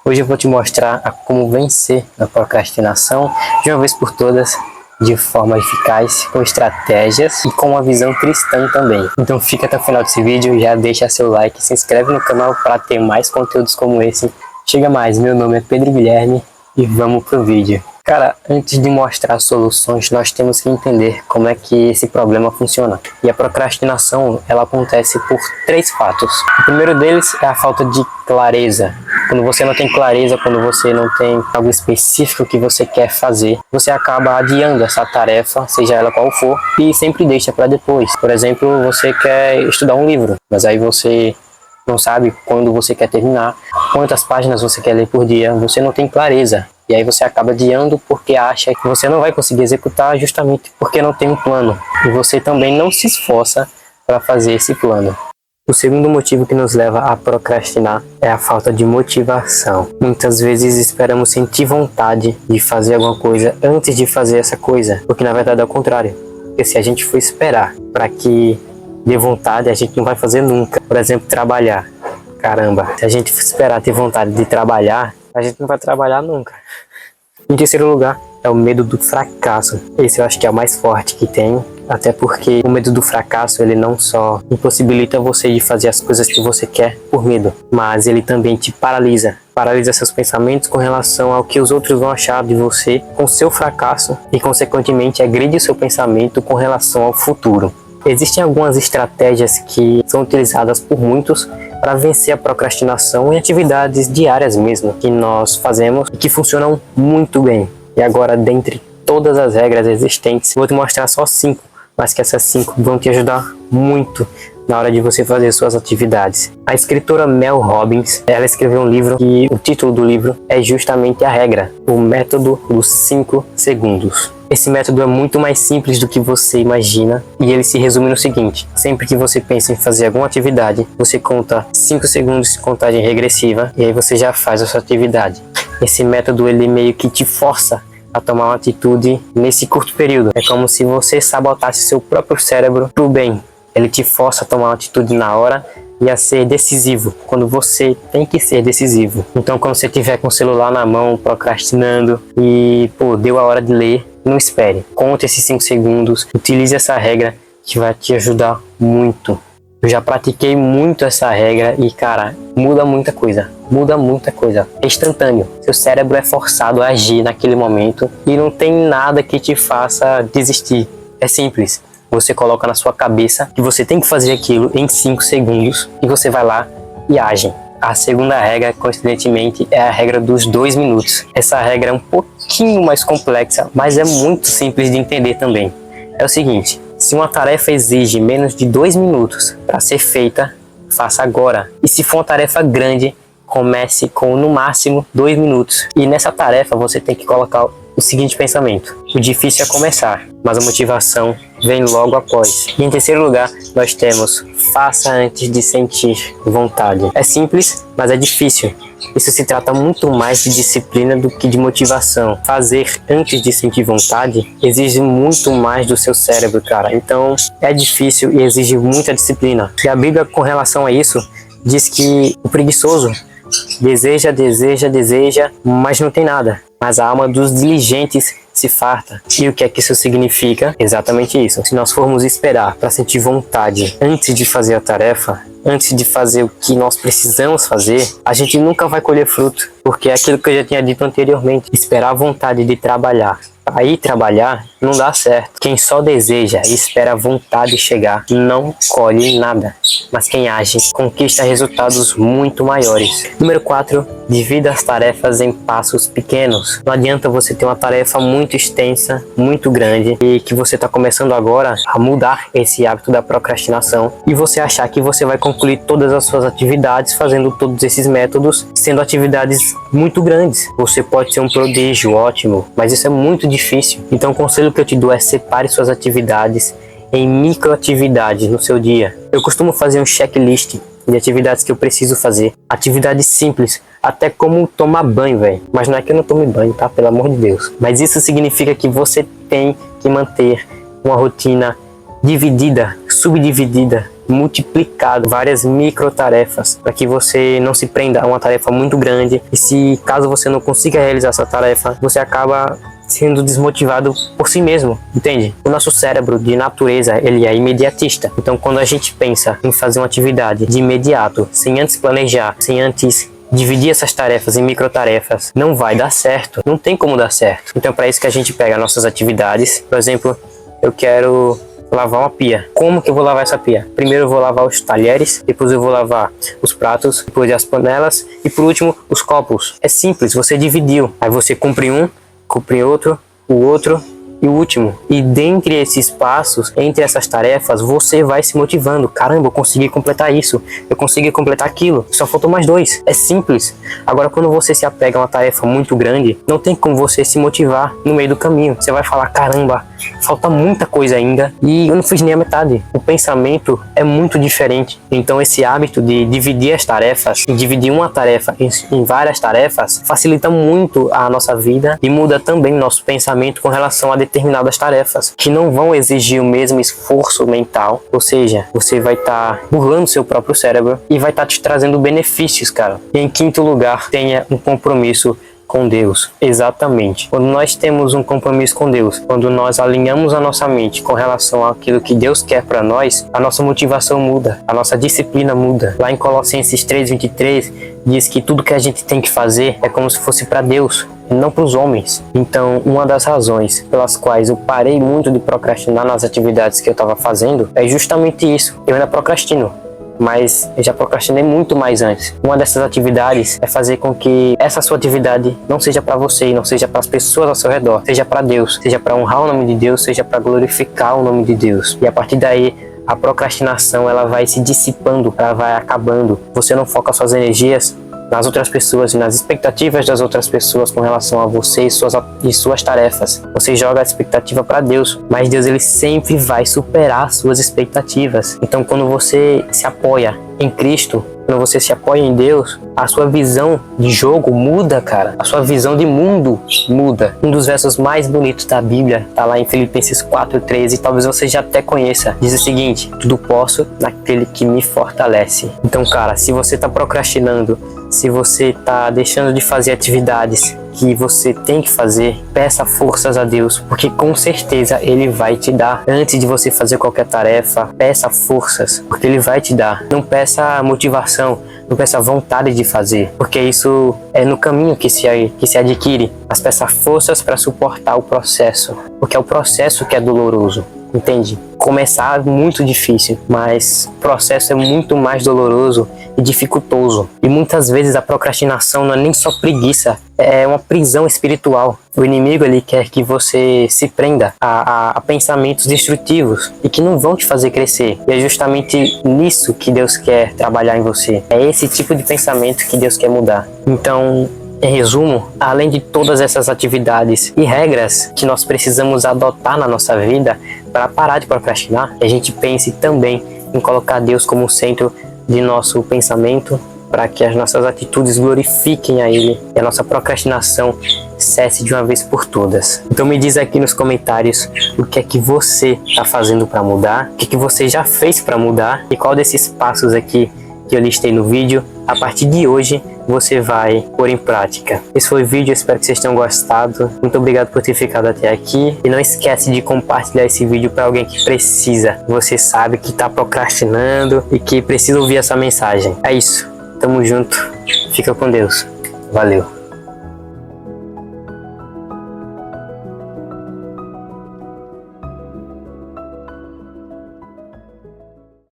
Hoje eu vou te mostrar como vencer a procrastinação de uma vez por todas, de forma eficaz, com estratégias e com uma visão cristã também. Então fica até o final desse vídeo, já deixa seu like, se inscreve no canal para ter mais conteúdos como esse. Chega mais, meu nome é Pedro Guilherme e vamos pro vídeo. Cara, antes de mostrar soluções, nós temos que entender como é que esse problema funciona. E a procrastinação, ela acontece por 3 fatos. O primeiro deles é a falta de clareza. Quando você não tem clareza, quando você não tem algo específico que você quer fazer, você acaba adiando essa tarefa, seja ela qual for, e sempre deixa para depois. Por exemplo, você quer estudar um livro, mas aí você não sabe quando você quer terminar, quantas páginas você quer ler por dia, você não tem clareza. E aí você acaba adiando porque acha que você não vai conseguir executar justamente porque não tem um plano. E você também não se esforça para fazer esse plano. O segundo motivo que nos leva a procrastinar é a falta de motivação. Muitas vezes esperamos sentir vontade de fazer alguma coisa antes de fazer essa coisa, porque na verdade é o contrário. Porque se a gente for esperar para que dê vontade, a gente não vai fazer nunca. Por exemplo, trabalhar. Caramba, se a gente for esperar ter vontade de trabalhar, a gente não vai trabalhar nunca. Em terceiro lugar, é o medo do fracasso. Esse eu acho que é o mais forte que tem, até porque o medo do fracasso, ele não só impossibilita você de fazer as coisas que você quer por medo, mas ele também te paralisa. Paralisa seus pensamentos com relação ao que os outros vão achar de você com seu fracasso e, consequentemente, agride seu pensamento com relação ao futuro. Existem algumas estratégias que são utilizadas por muitos para vencer a procrastinação em atividades diárias mesmo, que nós fazemos e que funcionam muito bem. E agora, dentre todas as regras existentes, vou te mostrar só 5, mas que essas 5 vão te ajudar muito na hora de você fazer suas atividades. A escritora Mel Robbins, ela escreveu um livro e o título do livro é justamente a regra, o método dos 5 segundos. Esse método é muito mais simples do que você imagina e ele se resume no seguinte: sempre que você pensa em fazer alguma atividade, você conta 5 segundos de contagem regressiva e aí você já faz a sua atividade. Esse método, ele meio que te força a tomar uma atitude nesse curto período. É como se você sabotasse seu próprio cérebro pro bem. Ele te força a tomar uma atitude na hora e a ser decisivo, quando você tem que ser decisivo. Então, quando você estiver com o celular na mão, procrastinando e, deu a hora de ler, não espere. Conte esses 5 segundos, utilize essa regra que vai te ajudar muito. Eu já pratiquei muito essa regra e, cara, muda muita coisa. Muda muita coisa. É instantâneo. Seu cérebro é forçado a agir naquele momento e não tem nada que te faça desistir. É simples. Você coloca na sua cabeça que você tem que fazer aquilo em 5 segundos e você vai lá e age. A segunda regra, coincidentemente, é a regra dos 2 minutos. Essa regra é um pouquinho mais complexa, mas é muito simples de entender também. É o seguinte: se uma tarefa exige menos de 2 minutos para ser feita, faça agora. E se for uma tarefa grande, comece com no máximo 2 minutos. E nessa tarefa você tem que colocar o seguinte pensamento: o difícil é começar, mas a motivação vem logo após. E em terceiro lugar, nós temos: faça antes de sentir vontade. É simples, mas é difícil. Isso se trata muito mais de disciplina do que de motivação. Fazer antes de sentir vontade exige muito mais do seu cérebro, cara. Então é difícil e exige muita disciplina. E a Bíblia, com relação a isso, diz que o preguiçoso deseja, mas não tem nada. Mas a alma dos diligentes se farta. E o que é que isso significa? Exatamente isso. Se nós formos esperar para sentir vontade antes de fazer a tarefa, antes de fazer o que nós precisamos fazer, a gente nunca vai colher fruto. Porque é aquilo que eu já tinha dito anteriormente: esperar a vontade de trabalhar para ir trabalhar não dá certo. Quem só deseja e espera a vontade chegar não colhe nada. Mas quem age conquista resultados muito maiores. Número 4. Divida as tarefas em passos pequenos. Não adianta você ter uma tarefa muito extensa, muito grande, e que você está começando agora a mudar esse hábito da procrastinação, e você achar que você vai concluir todas as suas atividades fazendo todos esses métodos, sendo atividades muito grandes. Você pode ser um prodígio, ótimo, mas isso é muito difícil. Então o conselho que eu te dou é: separe suas atividades em microatividades no seu dia. Eu costumo fazer um checklist de atividades que eu preciso fazer. Atividades simples, até como tomar banho, velho. Mas não é que eu não tome banho, tá? Pelo amor de Deus. Mas isso significa que você tem que manter uma rotina dividida, subdividida multiplicado várias micro tarefas para que você não se prenda a uma tarefa muito grande, e se caso você não consiga realizar essa tarefa, você acaba sendo desmotivado por si mesmo, entende? O nosso cérebro de natureza, ele é imediatista. Então quando a gente pensa em fazer uma atividade de imediato, sem antes planejar, sem antes dividir essas tarefas em microtarefas, não vai dar certo, não tem como dar certo. Então para isso que a gente pega nossas atividades. Por exemplo, eu quero lavar uma pia. Como que eu vou lavar essa pia? Primeiro eu vou lavar os talheres, depois eu vou lavar os pratos, depois as panelas e por último os copos. É simples, você dividiu. Aí você cumpre um, cumpre outro, o outro e o último. E dentre esses passos, entre essas tarefas, você vai se motivando. Caramba, eu consegui completar isso, eu consegui completar aquilo, só faltou mais 2. É simples. Agora, quando você se apega a uma tarefa muito grande, não tem como você se motivar no meio do caminho. Você vai falar, caramba, falta muita coisa ainda e eu não fiz nem a metade. O pensamento é muito diferente. Então esse hábito de dividir as tarefas, dividir uma tarefa em várias tarefas, facilita muito a nossa vida e muda também nosso pensamento com relação a determinadas tarefas que não vão exigir o mesmo esforço mental. Ou seja, você vai estar burlando seu próprio cérebro e vai estar te trazendo benefícios, cara. E em quinto lugar, tenha um compromisso com Deus. Exatamente. Quando nós temos um compromisso com Deus, quando nós alinhamos a nossa mente com relação àquilo que Deus quer para nós, a nossa motivação muda, a nossa disciplina muda. Lá em Colossenses 3:23 diz que tudo que a gente tem que fazer é como se fosse para Deus e não para os homens. Então, uma das razões pelas quais eu parei muito de procrastinar nas atividades que eu estava fazendo é justamente isso. Eu ainda procrastino, mas eu já procrastinei muito mais antes. Uma dessas atividades é fazer com que essa sua atividade não seja para você e não seja para as pessoas ao seu redor, seja para Deus, seja para honrar o nome de Deus, seja para glorificar o nome de Deus. E a partir daí, a procrastinação ela vai se dissipando, ela vai acabando. Você não foca suas energias nas outras pessoas e nas expectativas das outras pessoas com relação a você e suas tarefas. Você joga a expectativa para Deus, mas Deus ele sempre vai superar suas expectativas. Então quando você se apoia em Cristo, quando você se apoia em Deus, a sua visão de jogo muda, cara. A sua visão de mundo muda. Um dos versos mais bonitos da Bíblia está lá em Filipenses 4:13, talvez você já até conheça. Diz o seguinte: tudo posso naquele que me fortalece. Então, cara, se você está procrastinando, se você está deixando de fazer atividades que você tem que fazer, peça forças a Deus, porque com certeza Ele vai te dar. Antes de você fazer qualquer tarefa, peça forças, porque Ele vai te dar. Não peça motivação, não peça vontade de fazer, porque isso é no caminho que se adquire. Mas peça forças para suportar o processo, porque é o processo que é doloroso, entende? Começar é muito difícil, mas o processo é muito mais doloroso e dificultoso. E muitas vezes a procrastinação não é nem só preguiça, é uma prisão espiritual. O inimigo ele quer que você se prenda a pensamentos destrutivos e que não vão te fazer crescer. E é justamente nisso que Deus quer trabalhar em você. É esse tipo de pensamento que Deus quer mudar. Então, em resumo, além de todas essas atividades e regras que nós precisamos adotar na nossa vida para parar de procrastinar, a gente pense também em colocar Deus como centro de nosso pensamento, para que as nossas atitudes glorifiquem a Ele e a nossa procrastinação cesse de uma vez por todas. Então me diz aqui nos comentários o que é que você está fazendo para mudar, o que é que você já fez para mudar e qual desses passos aqui que eu listei no vídeo, a partir de hoje, você vai pôr em prática. Esse foi o vídeo, espero que vocês tenham gostado. Muito obrigado por ter ficado até aqui. E não esquece de compartilhar esse vídeo para alguém que precisa. Você sabe que está procrastinando e que precisa ouvir essa mensagem. É isso. Tamo junto. Fica com Deus. Valeu.